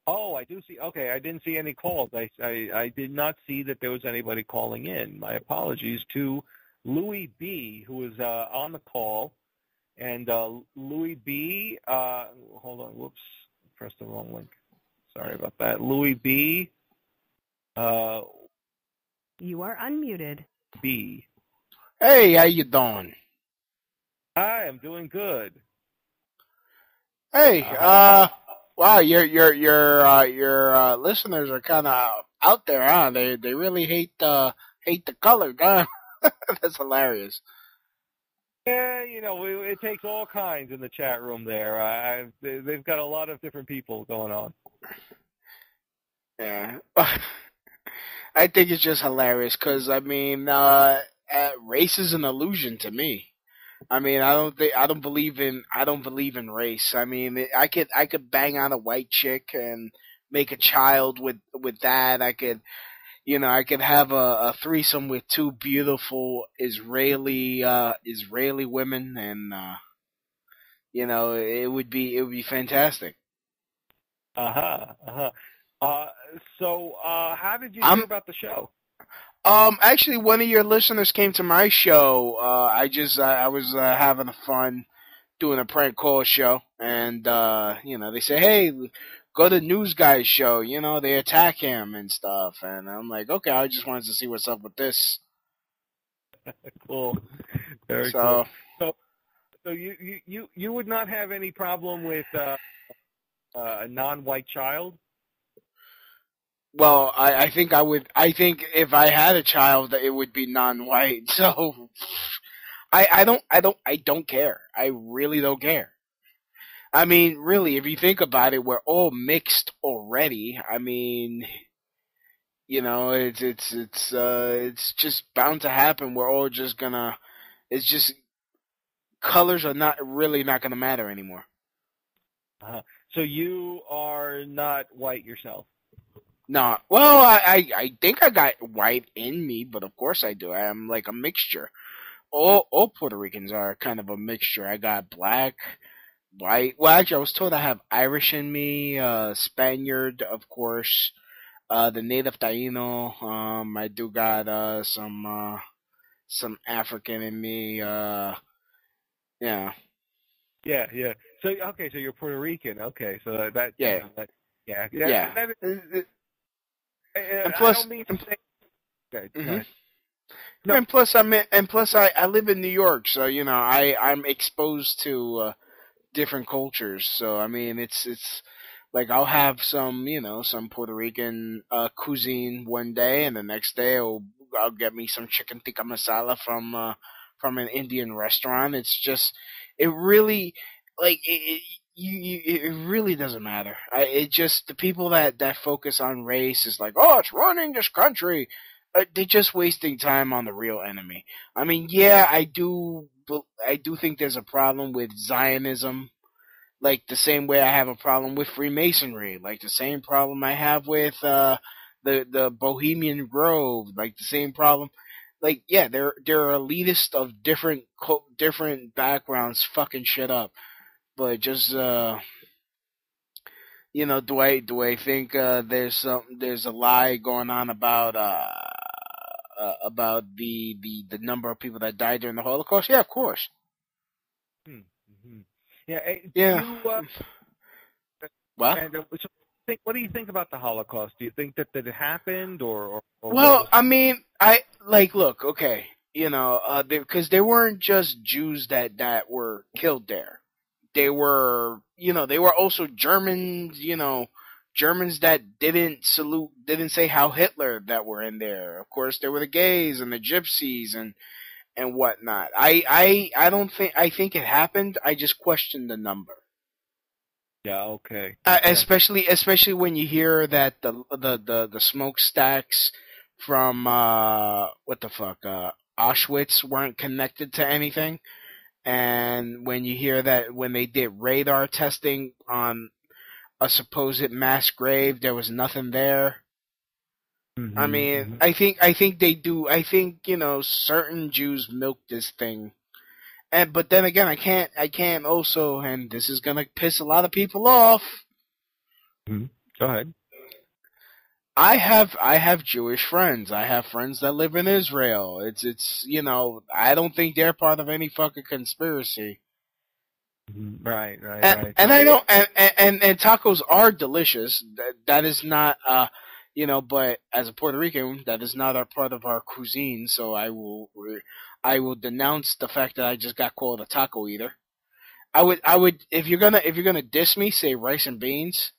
Oh, I do see. Okay, I didn't see any calls. I did not see that there was anybody calling in. My apologies to Louie B, who was on the call. And Louie B, hold on, whoops, pressed the wrong link. Sorry about that. Louie B. You are unmuted. B. Hey, how you doing? Hi, I'm doing good. Hey, wow, your listeners are kind of out there, huh? They really hate the color, huh? That's hilarious. Yeah, it takes all kinds in the chat room there. They've got a lot of different people going on. Yeah. I think it's just hilarious because, I mean, race is an illusion to me. I mean, I don't believe in race. I mean, I could bang on a white chick and make a child with that. I could have a threesome with two beautiful Israeli women, and it would be fantastic. So, how did you hear about the show? Actually, one of your listeners came to my show. I was having fun doing a prank call show, and they say, hey, go to News Guy's show. They attack him and stuff, and I'm like, okay, I just wanted to see what's up with this. Cool, very cool. So you would not have any problem with a non-white child? Well, I think I would. I think if I had a child, it would be non-white. So I don't care. I really don't care. I mean, really, if you think about it, we're all mixed already. I mean, it's just bound to happen. We're all just gonna. It's just colors are not gonna matter anymore. So you are not white yourself? No, well, I think I got white in me, but of course I do. I am like a mixture. All Puerto Ricans are kind of a mixture. I got black, white. Well, actually, I was told I have Irish in me, Spaniard, of course, the native Taino. I do got some African in me. Yeah. Yeah. So okay, so you're Puerto Rican. Okay, so that. Yeah. Yeah. And plus, I don't mean to say. Okay. Mm-hmm. No. And plus, I live in New York, so I'm exposed to different cultures. So I mean, it's like I'll have some Puerto Rican cuisine one day, and the next day I'll get me some chicken tikka masala from an Indian restaurant. It's just it really it really doesn't matter. It just the people that focus on race is like, oh, it's ruining this country. They're just wasting time on the real enemy. I mean, yeah, I do think there's a problem with Zionism, like the same way I have a problem with Freemasonry, like the same problem I have with the Bohemian Grove, like the same problem. Like, yeah, they're elitists of different backgrounds fucking shit up. But just do I think there's a lie going on about the number of people that died during the Holocaust? Yeah, of course. Mm-hmm. Yeah. Yeah. What? And, what do you think about the Holocaust? Do you think that it happened, or well, I mean, look, okay, because there weren't just Jews that were killed there. They were also Germans, Germans that didn't say Heil Hitler that were in there. Of course, there were the gays and the gypsies and whatnot. I think it happened. I just question the number. Yeah. Okay. Especially when you hear that the smokestacks from Auschwitz weren't connected to anything. And when you hear that when they did radar testing on a supposed mass grave, there was nothing there. Mm-hmm. I mean, I think they do. I think certain Jews milk this thing, but then again, I can't also, and this is gonna piss a lot of people off. Mm-hmm. Go ahead. I have Jewish friends. I have friends that live in Israel. It's you know, I don't think they're part of any fucking conspiracy. Right. And I know, and tacos are delicious. That is not, you know, but as a Puerto Rican, that is not a part of our cuisine. So I will denounce the fact that I just got called a taco eater. I would, if you're gonna diss me, say rice and beans,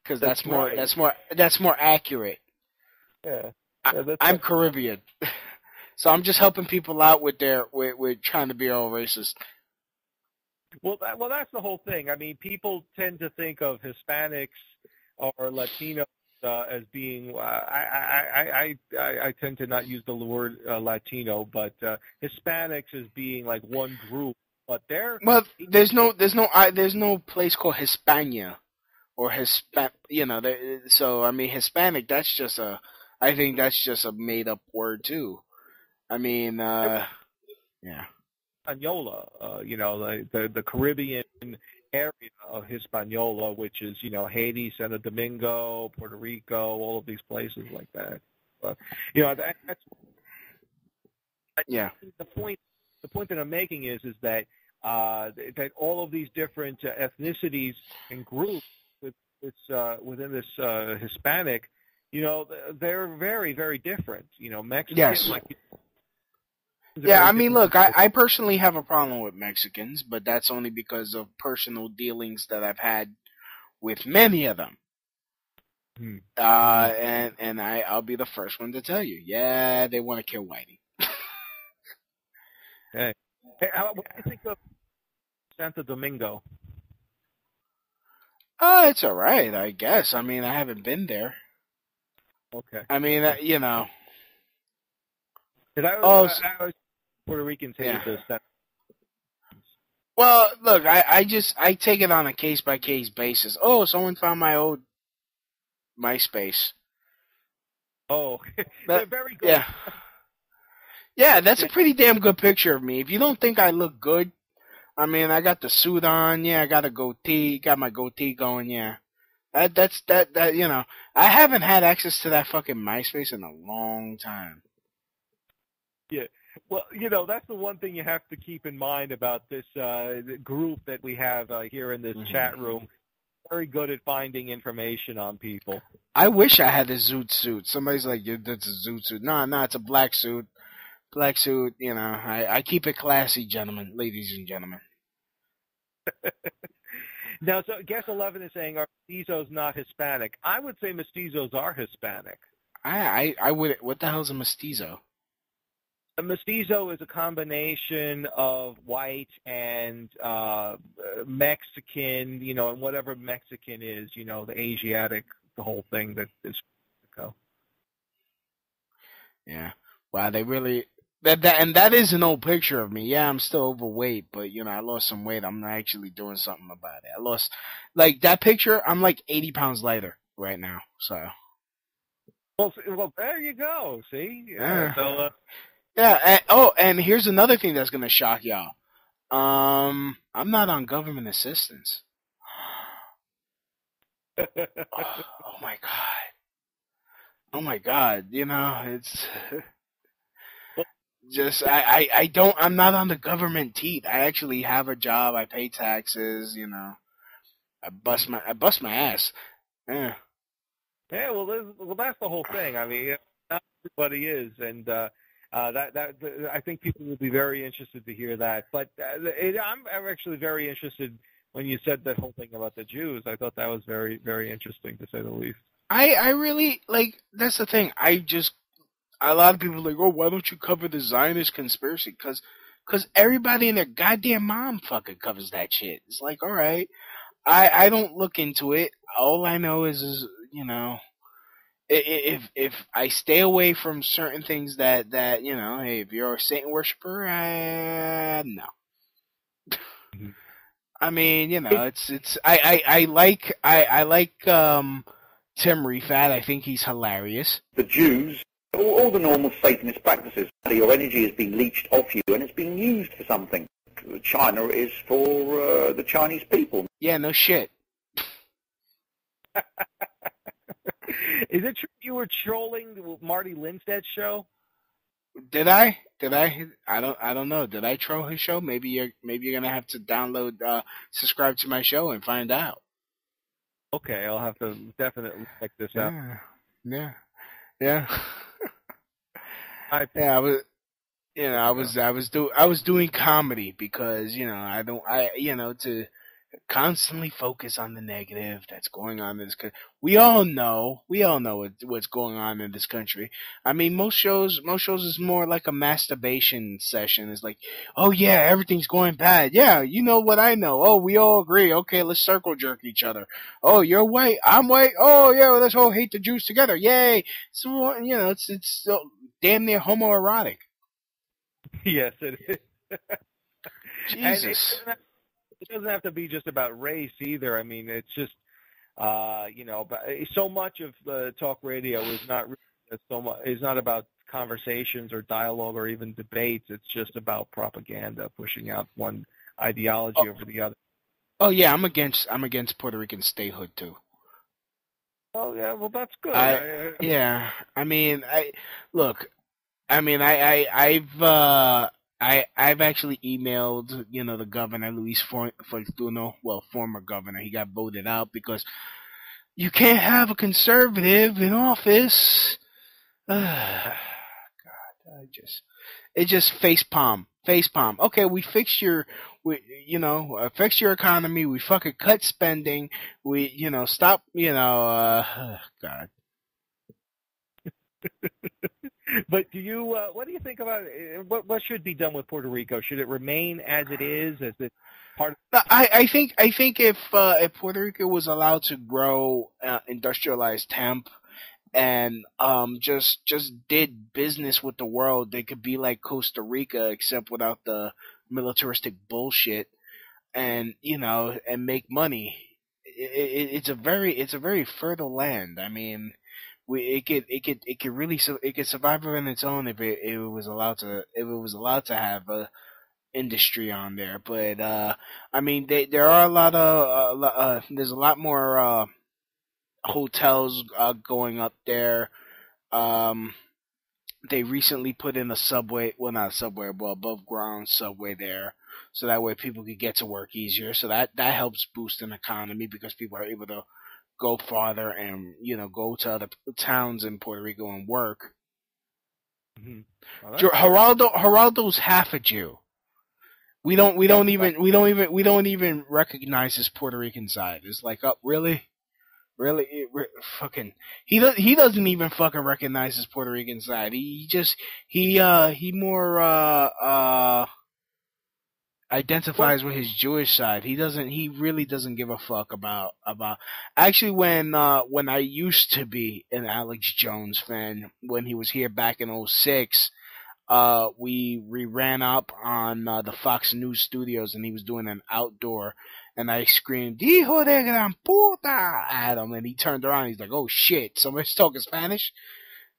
because that's more accurate. Yeah. I'm Caribbean, so I'm just helping people out with trying to be all racist. Well, that's the whole thing. I mean, people tend to think of Hispanics or Latinos as being. I tend to not use the word Latino, but Hispanics as being like one group. But there's no place called Hispania or You know, so I mean, Hispanic. I think that's just a made up word too. I mean, yeah. Hispaniola, you know, the Caribbean area of Hispaniola, which is, you know, Haiti, Santo Domingo, Puerto Rico, all of these places like that. You know, that's yeah. The point that I'm making is that that all of these different ethnicities and groups within this Hispanic, you know, they're very, very different. You know, Mexican. Yes. Yeah, I mean, look, I personally have a problem with Mexicans, but that's only because of personal dealings that I've had with many of them. And I'll be the first one to tell you, yeah, they want to kill Whitey. Hey, what do you think of Santo Domingo? It's all right, I guess. I mean, I haven't been there. Okay. I mean, you know. Puerto Ricans hated those sentences. Well, look, I take it on a case by case basis. Oh, someone found my old MySpace. Oh, very good. Yeah. Yeah, that's a pretty damn good picture of me. If you don't think I look good, I mean, I got the suit on. Yeah, I got a goatee. Got my goatee going. Yeah. That's you know, I haven't had access to that fucking MySpace in a long time. Yeah. Well, you know, that's the one thing you have to keep in mind about this group that we have here in this chat room. Very good at finding information on people. I wish I had a zoot suit. Somebody's like, yeah, that's a zoot suit. No, it's a black suit. Black suit, you know, I keep it classy, gentlemen, ladies and gentlemen. Now, so guest 11 is saying, are mestizos not Hispanic? I would say mestizos are Hispanic. I would. What the hell is a mestizo? A mestizo is a combination of white and Mexican, you know, and whatever Mexican is, you know, the Asiatic, the whole thing that is Mexico. Yeah. Wow, they really that is an old picture of me. Yeah, I'm still overweight, but you know, I lost some weight. I'm actually doing something about it. I lost like that picture. I'm like 80 pounds lighter right now. So. Well, there you go. See. Yeah. So. Yeah. And here's another thing that's gonna shock y'all. I'm not on government assistance. Oh my god. Oh my god. You know, it's just I'm not on the government teat. I actually have a job. I pay taxes. You know, I bust my ass. Yeah. Yeah. Well, that's the whole thing. I mean, not everybody is, and. I think people will be very interested to hear that. But I'm actually very interested when you said that whole thing about the Jews. I thought that was very, very interesting, to say the least. I really, like, that's the thing. A lot of people are like, oh, why don't you cover the Zionist conspiracy? Because everybody and their goddamn mom fucking covers that shit. It's like, all right, I don't look into it. All I know is you know, if I stay away from certain things that you know, hey, if you're a Satan worshiper, no. I mean, you know, I like Tim Refat. I think he's hilarious. The Jews, all the normal Satanist practices. Your energy is being leached off you, and it's being used for something. China is for the Chinese people. Yeah, no shit. Is it true you were trolling Marty Lindsted's show? Did I? I don't know. Did I troll his show? Maybe you're gonna have to download, subscribe to my show and find out. Okay, I'll have to definitely check this out. Yeah. I was doing comedy because to constantly focus on the negative that's going on in this country. We all know what's going on in this country. I mean, most shows is more like a masturbation session. It's like, oh yeah, everything's going bad. Yeah, you know what I know. Oh, we all agree. Okay, let's circle jerk each other. Oh, you're white, I'm white. Oh yeah, well, let's all hate the Jews together. Yay! So it's so damn near homoerotic. Yes, it is. Jesus. It doesn't have to be just about race either. I mean, it's just, but so much of the talk radio is not about conversations or dialogue or even debates. It's just about propaganda, pushing out one ideology over the other. Oh yeah, I'm against Puerto Rican statehood too. Oh yeah, well that's good. I've actually emailed, the governor, Luis Fortuno, former governor. He got voted out because you can't have a conservative in office. God, it just face palm. Okay, we fixed your economy. We fucking cut spending. We, stop, God. But do you? What do you think about what should be done with Puerto Rico? Should it remain as it is? As it part of? I think if Puerto Rico was allowed to grow industrialized hemp and just did business with the world, they could be like Costa Rica, except without the militaristic bullshit, and and make money. It's a very fertile land. I mean. It could survive on its own if it was allowed to have a industry on there. But I mean, there are there's a lot more hotels going up there. They recently put in a subway, well not a subway, but above ground subway there, so that way people could get to work easier. So that helps boost an economy because people are able to go farther and go to other towns in Puerto Rico and work. Mm-hmm. Well, Geraldo's half a Jew. We don't even recognize his Puerto Rican side. It's like, oh, really, fucking. He doesn't even fucking recognize his Puerto Rican side. He more identifies with his Jewish side. He really doesn't give a fuck about. Actually, when I used to be an Alex Jones fan, when he was here back in 2006, we ran up on the Fox News studios and he was doing an outdoor, and I screamed "Hijo de gran puta" at him, and he turned around and he's like, "Oh shit, somebody's talking Spanish?"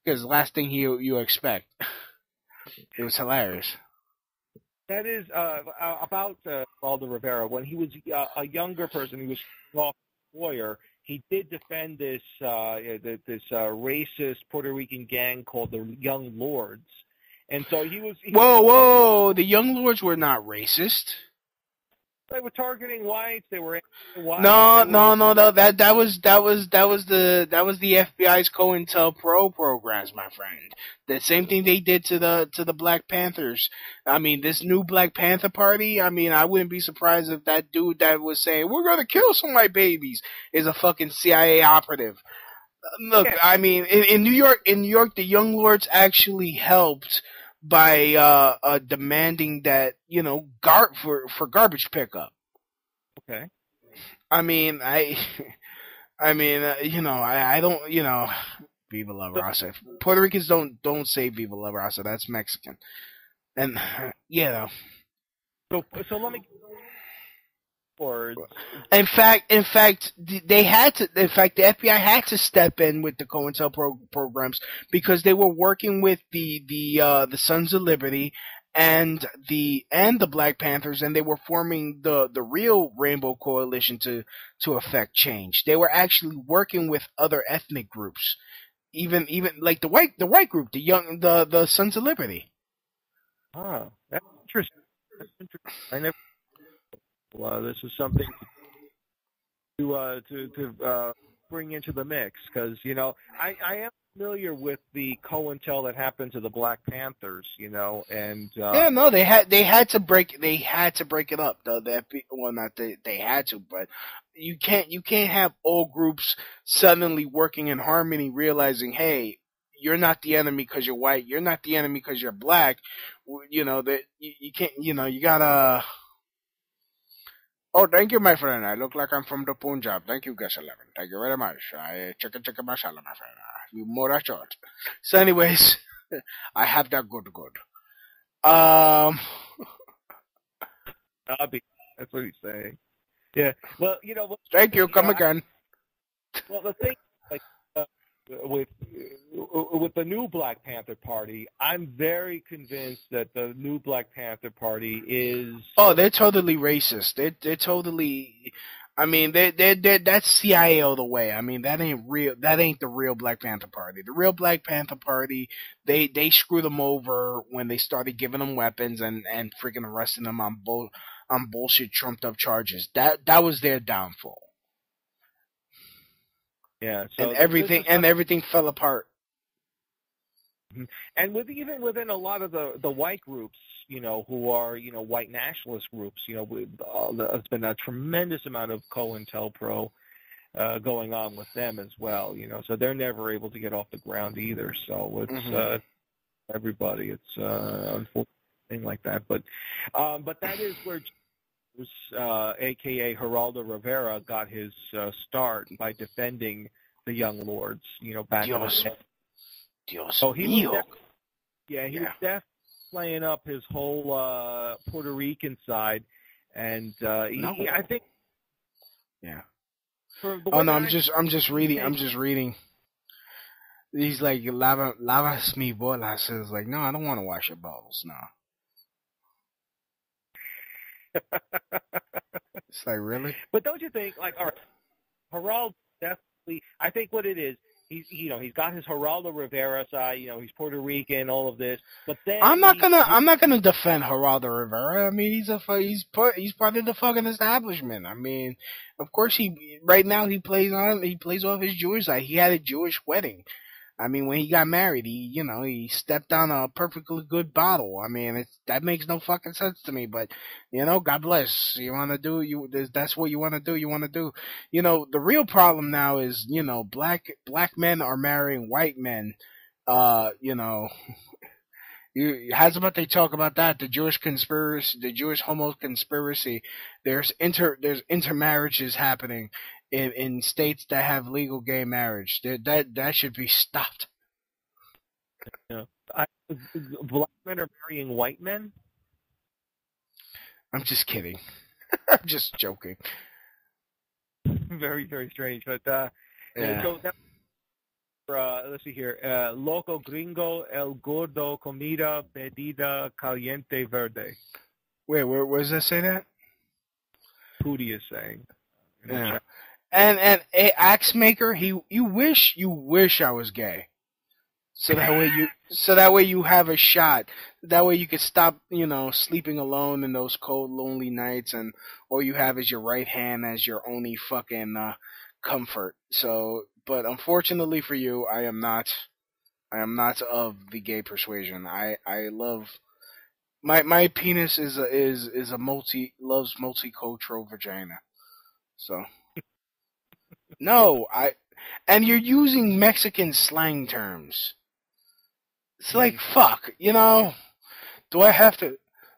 Because the last thing you expect. It was hilarious. That is about Aldo Rivera. When he was a younger person, he was a lawyer. He did defend this racist Puerto Rican gang called the Young Lords, and so he was. Whoa! The Young Lords were not racist. They were targeting whites. They were whites. No. That was the FBI's COINTELPRO programs, my friend. The same thing they did to the Black Panthers. I mean, this new Black Panther party. I mean, I wouldn't be surprised if that dude that was saying we're gonna kill some of my babies is a fucking CIA operative. Look, yeah. I mean, in New York, the Young Lords actually helped by demanding that for garbage pickup. Okay. I mean, I don't, Viva la Raza. Puerto Ricans don't say Viva la Raza. That's Mexican. And So let me. In fact, they had to. In fact, the FBI had to step in with the COINTELPRO programs because they were working with the Sons of Liberty and the Black Panthers, and they were forming the real Rainbow Coalition to affect change. They were actually working with other ethnic groups, even like the white group, the Sons of Liberty. Oh, that's interesting. I never. Well, this is something to bring into the mix, because I am familiar with the COINTEL that happened to the Black Panthers, and they had to break it up though. They had to, but you can't have all groups suddenly working in harmony, realizing, hey, you're not the enemy because you're white, you're not the enemy because you're black. That you can't. You gotta. Oh, thank you, my friend. I look like I'm from the Punjab. Thank you, Gus 11. Thank you very much. Chicken masala, my friend. You more short. So, anyways, I have that good. That's what he's saying. Yeah. Well, thank you. Come again. Well, the thing, like, with the new Black Panther Party, I'm very convinced that the new Black Panther Party is. Oh, they're totally racist. They're totally. I mean, that's CIA all the way. I mean, that ain't real. That ain't the real Black Panther Party. The real Black Panther Party, they screwed them over when they started giving them weapons and freaking arresting them on bullshit trumped up charges. That was their downfall. Yeah, so and everything fell apart. And even within a lot of the white groups, who are white nationalist groups, there's been a tremendous amount of COINTELPRO going on with them as well. So they're never able to get off the ground either. So it's everybody. It's unfortunate thing like that, but that is where. A.K.A. Geraldo Rivera got his start by defending the Young Lords, back in the day. So he was definitely playing up his whole Puerto Rican side, and I think. Yeah. I'm just reading. He's like, lavas mi bolas. It's like, no, I don't want to wash your balls, no. It's like, really? But don't you think, like, all right, Geraldo definitely, I think what it is, he's got his Geraldo Rivera side, he's Puerto Rican, all of this, but then I'm not gonna defend Geraldo Rivera. I mean, he's part of the fucking establishment. I mean, of course right now he plays off his Jewish side. He had a Jewish wedding. I mean, when he got married, he stepped on a perfectly good bottle. I mean, that makes no fucking sense to me. But God bless. You want to do that's what you want to do. You want to do. The real problem now is black men are marrying white men. They talk about that, the Jewish conspiracy, the Jewish homo conspiracy. There's intermarriages happening in states that have legal gay marriage. That should be stopped. Yeah. Black men are marrying white men? I'm just kidding. I'm just joking. Very, very strange. But yeah. So now, let's see here. Loco gringo, el gordo, comida, pedida, caliente, verde. Wait, where does that say that? Pootie is saying. Yeah. And axe maker, you wish I was gay. So that way you have a shot. That way you could stop, sleeping alone in those cold, lonely nights, and all you have is your right hand as your only fucking comfort. So, but unfortunately for you, I am not of the gay persuasion. I love my penis loves multicultural vagina. So. No, and you're using Mexican slang terms. It's like, fuck, do I have to,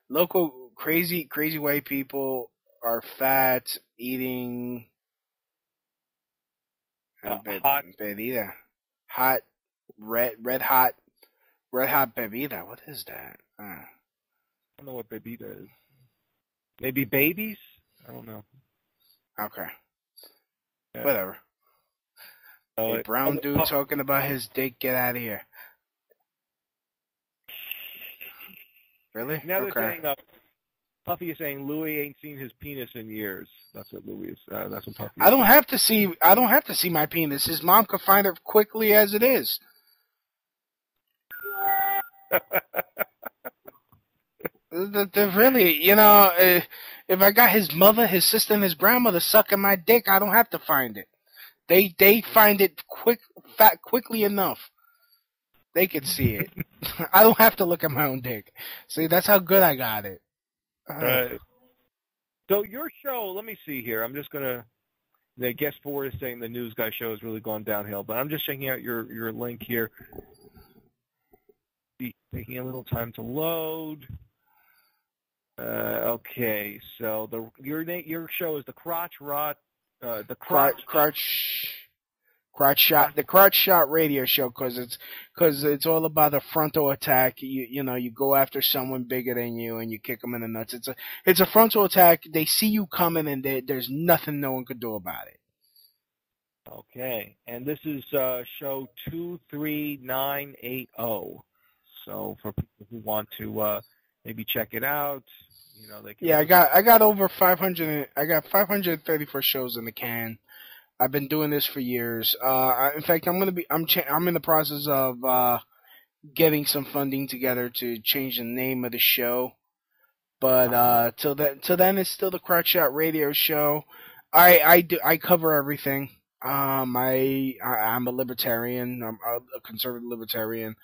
local crazy white people are fat, eating, bebida, red hot bebida, what is that? I don't know what bebida is. Maybe babies? I don't know. Okay. Yeah. Whatever. A brown dude talking about his dick, get out of here. Really? Now they're Okay. saying Puffy is saying Louie ain't seen his penis in years. That's what Louie is. That's what Puffy. I don't have to see. I don't have to see my penis. His mom could find it quickly as it is. Really, if I got his mother, his sister, and his grandmother sucking my dick, I don't have to find it. They find it quickly enough. They can see it. I don't have to look at my own dick. See, that's how good I got it. Right. So your show, let me see here. I'm just gonna. The guest four is saying the news guy show has really gone downhill, but I'm just checking out your link here. Taking a little time to load. Okay, so your show is the Crotchshot, the Crotchshot radio show, because it's all about a frontal attack. You go after someone bigger than you and you kick them in the nuts. It's a frontal attack. They see you coming and there's nothing no one could do about it. Okay, and this is show 23980. So for people who want to maybe check it out, they can. Yeah, I got over 500. I got 534 shows in the can. I've been doing this for years. In fact, I'm in the process of getting some funding together to change the name of the show. But till then, it's still the Crotchshot Radio Show. I cover everything. I'm a libertarian. I'm a conservative libertarian.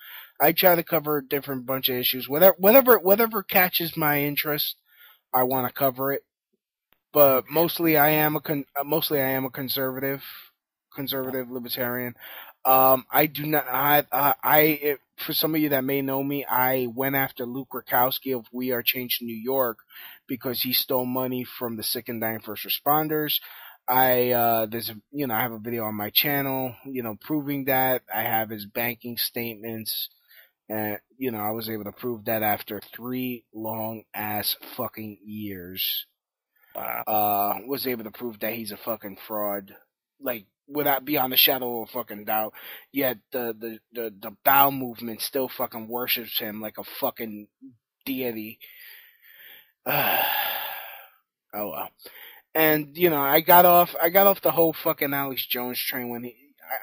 I try to cover a different bunch of issues. Whatever catches my interest, I want to cover it. But mostly I am a conservative libertarian. I do not. For some of you that may know me, I went after Luke Rakowski of We Are Change New York because he stole money from the sick and dying first responders. I have a video on my channel, proving that. I have his banking statements, and I was able to prove that after 3 long ass fucking years. Wow. Was able to prove that he's a fucking fraud, like without beyond a shadow of a fucking doubt. Yet the bowel movement still fucking worships him like a fucking deity. Oh well. And I got off the whole fucking Alex Jones train when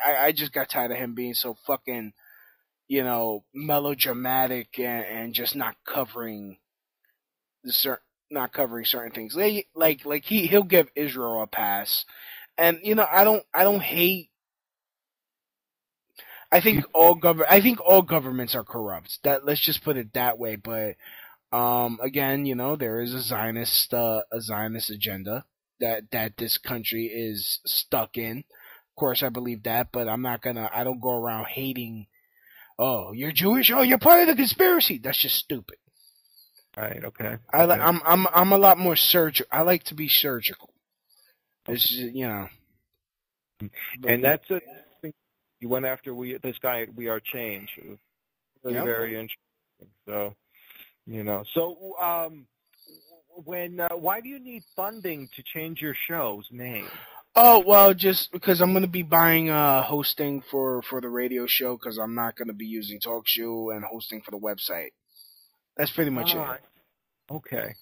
I just got tired of him being so fucking melodramatic and just not covering certain things. Like he'll give Israel a pass, and I don't hate. I think all governments are corrupt. Let's just put it that way. But again, there is a Zionist agenda that this country is stuck in. Of course, I believe that, but I don't go around hating. Oh, you're Jewish. Oh, you're part of the conspiracy. That's just stupid. Right. Okay. I'm a lot more surgical. I like to be surgical. It's And that's it. You went after this guy at We Are Change. It was really very interesting. So, why do you need funding to change your show's name? Oh, well, just because I'm going to be buying hosting for the radio show, because I'm not going to be using TalkShoe and hosting for the website. That's pretty much it. Okay.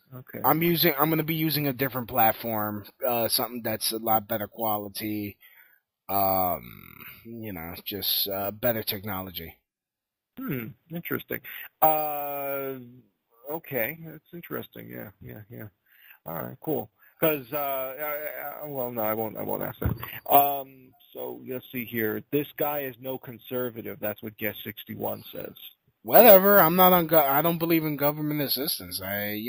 I'm going to be using a different platform, something that's a lot better quality, just better technology. Interesting. Okay, that's interesting. Yeah. All right, cool. Because, well, no, I won't ask that. So let's see here. This guy is no conservative. That's what Guest 61 says. Whatever. I'm not on. I don't believe in government assistance. I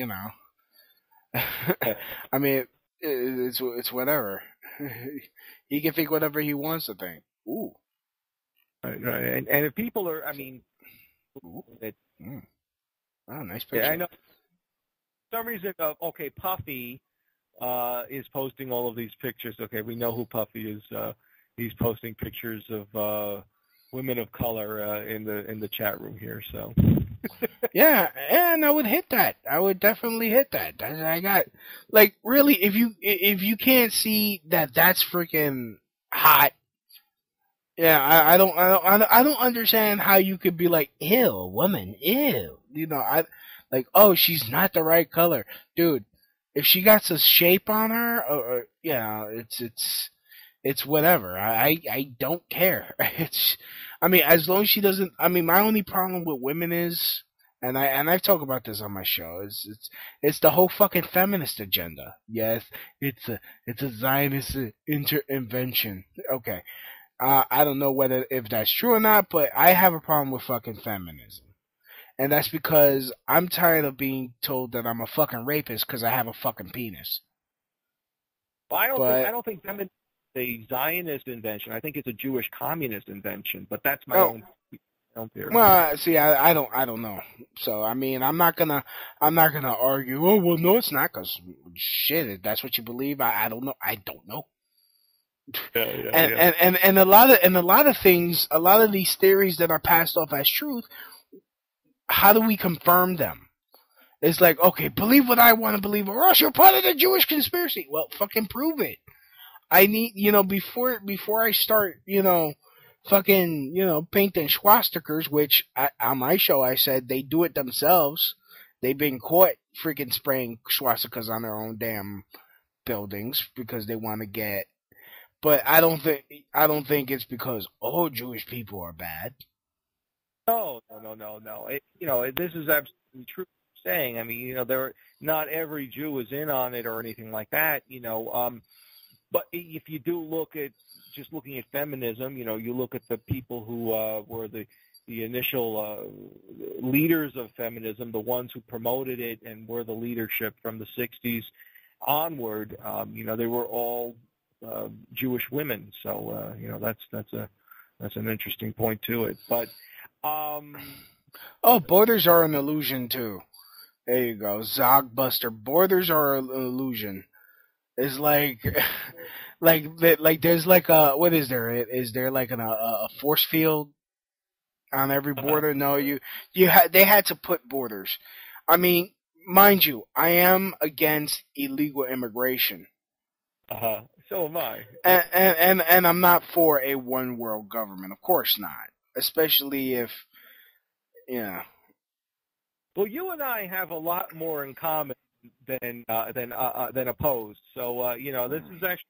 mean, it's whatever. He can think whatever he wants to think. Ooh. Right. And if people are, Oh, nice picture. Yeah, I know. For some reason, okay, Puffy is posting all of these pictures. Okay, we know who Puffy is. He's posting pictures of women of color in the chat room here. So. Yeah, and I would hit that. I would definitely hit that. I got really, if you can't see that's freaking hot. Yeah, I don't understand how you could be like, ew, woman, ew. Like, oh, she's not the right color, dude. If she got a shape on her, or it's whatever. I don't care. I mean, as long as she doesn't. I mean, my only problem with women is, and I've talked about this on my show, it's the whole fucking feminist agenda. Yes, it's a Zionist intervention. Okay, I don't know if that's true or not, but I have a problem with fucking feminism. And that's because I'm tired of being told that I'm a fucking rapist because I have a fucking penis. Well, I don't think feminism is a Zionist invention. I think it's a Jewish communist invention. But that's my own theory. Well, see, I don't know. So I mean, I'm not gonna argue. Oh well, no, it's not. Because shit, if that's what you believe, I don't know. I don't know. And a lot of things, a lot of these theories that are passed off as truth. How do we confirm them? It's like, okay, believe what I want to believe, or else you're part of the Jewish conspiracy. Well, fucking prove it. I need, before I start, fucking, painting swastikas, which on my show I said they do it themselves. They've been caught freaking spraying swastikas on their own damn buildings because they want to get. But I don't think it's because all Jewish people are bad. No. This is absolutely true. Saying, I mean, not every Jew is in on it or anything like that, But if you do look at just looking at feminism, you look at the people who were the initial leaders of feminism, the ones who promoted it and were the leadership from the '60s onward. They were all Jewish women. So that's an interesting point to it, but. Borders are an illusion too. There you go, Zogbuster. Borders are an illusion. It's like there's like a what is there? Is there like a force field on every border? No, they had to put borders. I mean, mind you, I am against illegal immigration. So am I. And I'm not for a one world government. Of course not. Especially if, Well, you and I have a lot more in common than opposed. So this is actually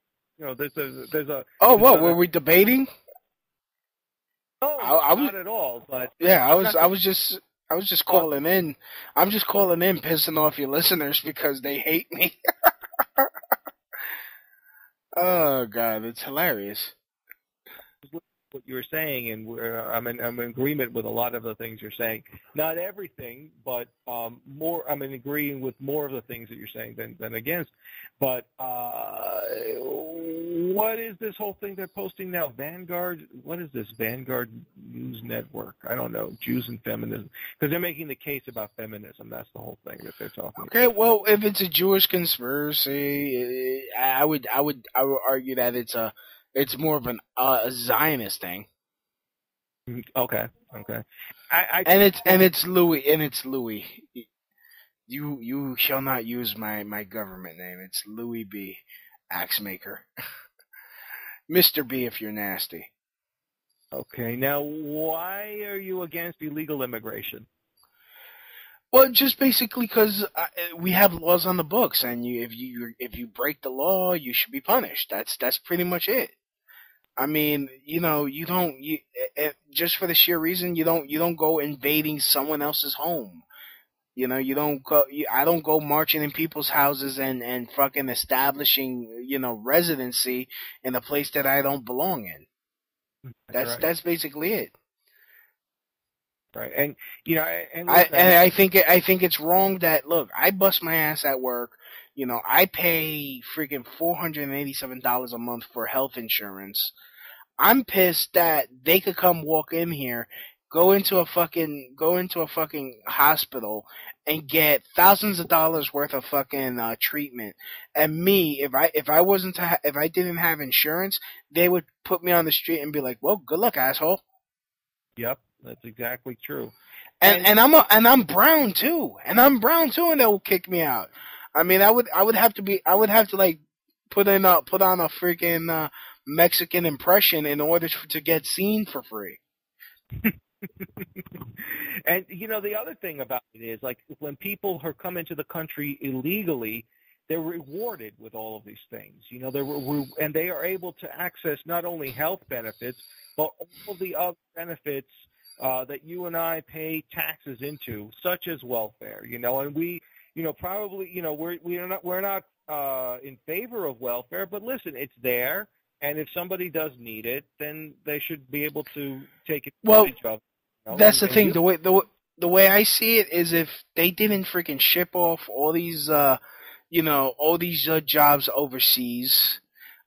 there's a. Oh, what were we debating? No, not at all. But yeah, I was just calling in. I'm just calling in, pissing off your listeners because they hate me. Oh God, it's hilarious. What you were saying, and I'm in agreement with a lot of the things you're saying. Not everything, but more. I'm agreeing with more of the things that you're saying than against. But what is this whole thing they're posting now? Vanguard. What is this? Vanguard News Network. I don't know. Jews and feminism, because they're making the case about feminism. That's the whole thing that they're talking about. Okay, well, if it's a Jewish conspiracy, I would argue that it's more of a Zionist thing. Okay. It's Louie. You shall not use my government name. It's Louie B, Axemaker. Mr. B if you're nasty. Okay. Now, why are you against illegal immigration? Well, just basically because we have laws on the books, and if you break the law, you should be punished. That's pretty much it. I mean, just for the sheer reason you don't go invading someone else's home. You don't go. I don't go marching in people's houses and fucking establishing residency in a place that I don't belong in. That's basically it. Right, and I think it's wrong that look. I bust my ass at work. I pay freaking $487 a month for health insurance. I'm pissed that they could come walk in here, go into a fucking hospital and get thousands of dollars worth of fucking treatment. And me, if I didn't have insurance, they would put me on the street and be like, "Well, good luck, asshole." Yep, that's exactly true. And I'm brown too, and they will kick me out. I mean, I would have to like put on a freaking Mexican impression in order to get seen for free. And the other thing about it is, like, when people come into the country illegally, they're rewarded with all of these things. And they are able to access not only health benefits, but all the other benefits that you and I pay taxes into, such as welfare. And we, probably, we're not in favor of welfare, but listen, it's there. And if somebody does need it, then they should be able to take advantage of it. That's the thing. The way I see it is, if they didn't freaking ship off all these, all these jobs overseas,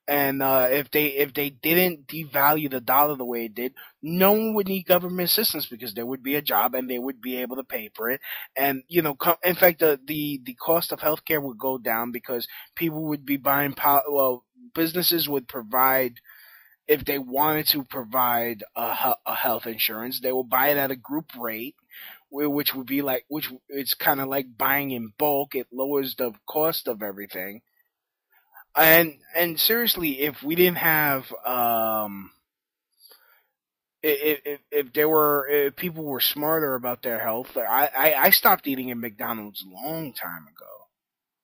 and if they didn't devalue the dollar the way it did, no one would need government assistance, because there would be a job and they would be able to pay for it. And in fact, the cost of healthcare would go down, because people would be buying businesses would provide, if they wanted to provide a health insurance, they will buy it at a group rate, which it's kind of like buying in bulk. It lowers the cost of everything. And seriously, if we didn't have if people were smarter about their health, I stopped eating at McDonald's a long time ago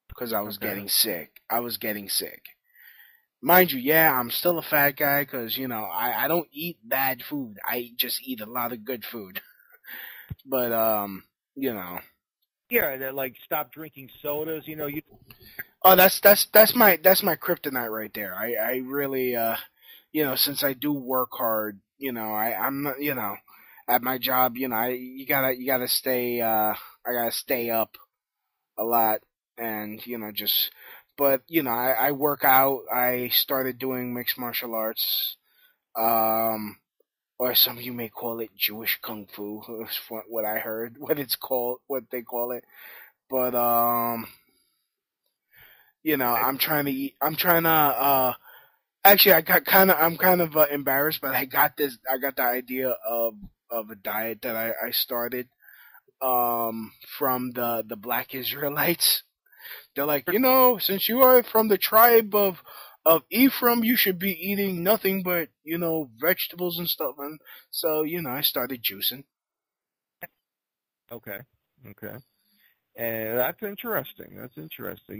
because I was getting sick. Mind you, yeah, I'm still a fat guy because, I don't eat bad food. I just eat a lot of good food. But, Yeah, they're like, stop drinking sodas, Oh, that's my kryptonite right there. I really, since I do work hard, I'm not, at my job, you gotta stay, I gotta stay up a lot, and, but, I work out. I started doing mixed martial arts, or some of you may call it Jewish Kung Fu, is what I heard, what they call it. But, I'm trying to actually, I'm kind of embarrassed, but I got the idea of a diet that I started, from the Black Israelites. They're like, since you are from the tribe of Ephraim, you should be eating nothing but, vegetables and stuff. And so, I started juicing. Okay. And that's interesting.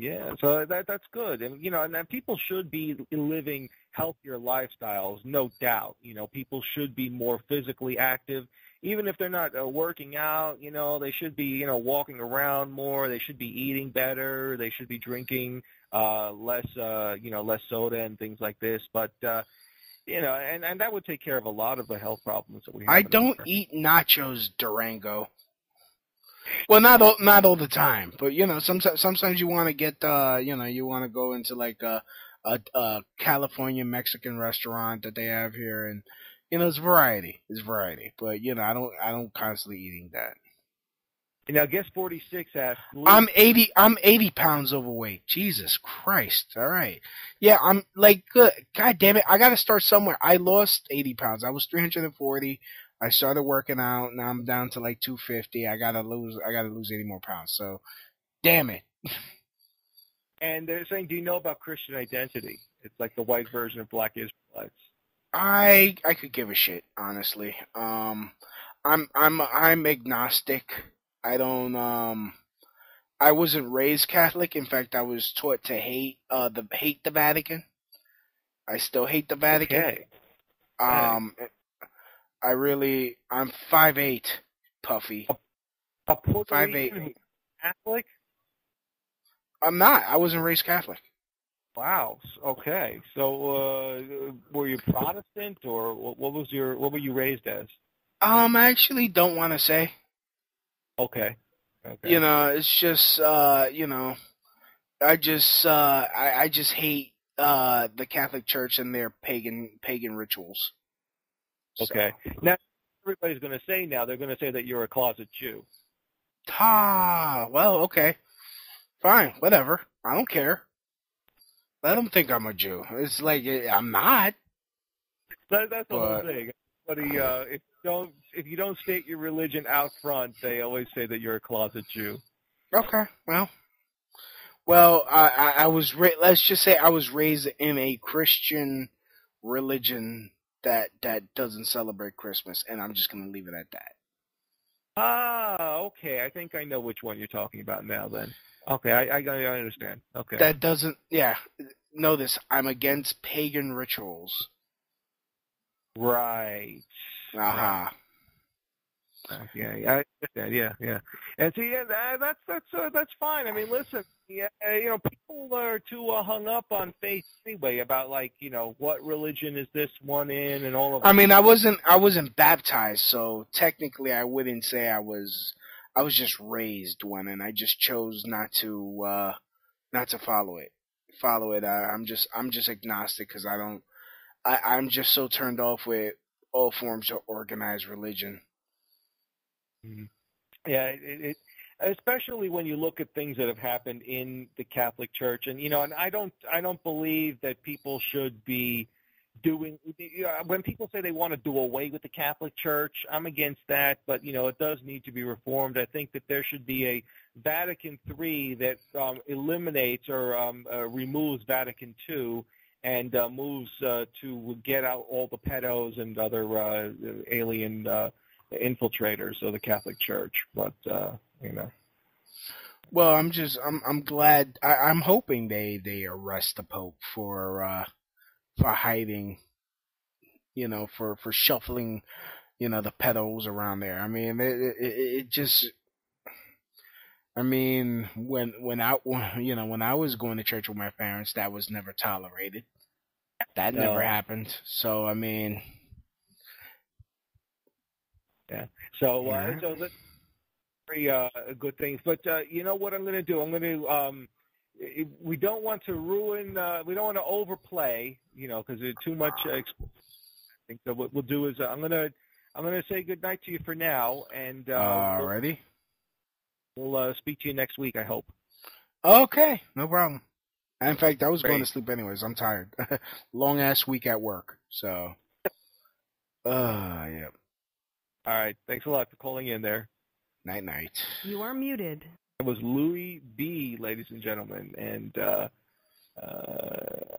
Yeah. So that's good. And, and people should be living healthier lifestyles, no doubt. People should be more physically active. Even if they're not working out, they should be, walking around more. They should be eating better. They should be drinking less soda and things like this. But, and that would take care of a lot of the health problems that we have. I don't eat nachos, Durango. Well, not all the time, but sometimes you want to get you want to go into like a California Mexican restaurant that they have here, and it's variety. But I don't constantly eating that. Now, guess 46 asked. I'm 80 pounds overweight. Jesus Christ! All right, yeah, I'm like, good. God damn it, I got to start somewhere. I lost 80 pounds. I was 340. I started working out. Now I'm down to like 250. I gotta lose 80 more pounds. So, damn it. And they're saying, do you know about Christian identity? It's like the white version of Black Israelites. I could give a shit, honestly. I'm agnostic. I don't I wasn't raised Catholic. In fact, I was taught to hate the Vatican. I still hate the Vatican. Okay. I'm 5'8", Puffy. A Puerto Rican Catholic? I'm not. I wasn't raised Catholic. Wow. Okay. So, were you Protestant, or what were you raised as? I actually don't want to say. Okay. It's just, I just hate the Catholic Church and their pagan rituals. Okay. So. Now, everybody's going to say they're going to say that you're a closet Jew. Well, okay. Fine, whatever. I don't care. Let them think I'm a Jew. It's like, I'm not. That's the whole thing. But if you don't state your religion out front, they always say that you're a closet Jew. Okay, well, I was let's just say I was raised in a Christian religion that doesn't celebrate Christmas, and I'm just gonna leave it at that. Ah, okay. I think I know which one you're talking about now. Then, okay, I understand. Okay. That doesn't. Yeah. Know this. I'm against pagan rituals. Right. Aha. Yeah, I understand. Yeah. And see, that's fine. I mean, listen, people are too hung up on faith anyway about what religion is this one in and all of that. I mean, I wasn't baptized, so technically I wouldn't say I was just raised one, and I just chose not to follow it. I'm just agnostic because I'm just so turned off with all forms of organized religion. Yeah, it especially when you look at things that have happened in the Catholic Church, and and I don't believe that people should be doing. When people say they want to do away with the Catholic Church, I'm against that. But it does need to be reformed. I think that there should be a Vatican III that eliminates or removes Vatican II and moves to get out all the pedos and other alien infiltrators of the Catholic Church. But Well, I'm glad. I'm hoping they arrest the Pope for hiding, for shuffling, the pedos around there. I mean, it just. I mean, when I was going to church with my parents, that was never tolerated. That never happened. So I mean. Yeah. So that's very good things. But you know what I'm going to do? I'm going to. We don't want to ruin. We don't want to overplay. Because there's too much. I think so. What we'll do is I'm going to say good night to you for now, and alrighty. We'll speak to you next week. I hope. Okay, no problem. In fact, I was going to sleep anyways. I'm tired. Long ass week at work. So. Yeah. All right. Thanks a lot for calling in there. Night, night. You are muted. It was Louie B, ladies and gentlemen, and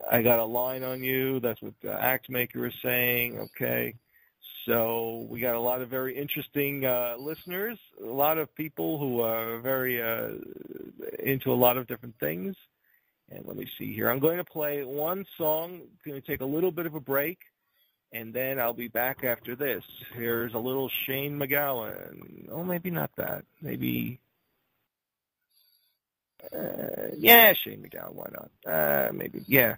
I got a line on you. That's what the Axe Maker is saying. Okay. So we got a lot of very interesting listeners, a lot of people who are very into a lot of different things. And let me see here. I'm going to play one song. I'm going to take a little bit of a break. And then I'll be back after this. Here's a little Shane McGowan. Oh, maybe not that. Maybe. Yeah, Shane McGowan. Why not? Maybe. Yeah.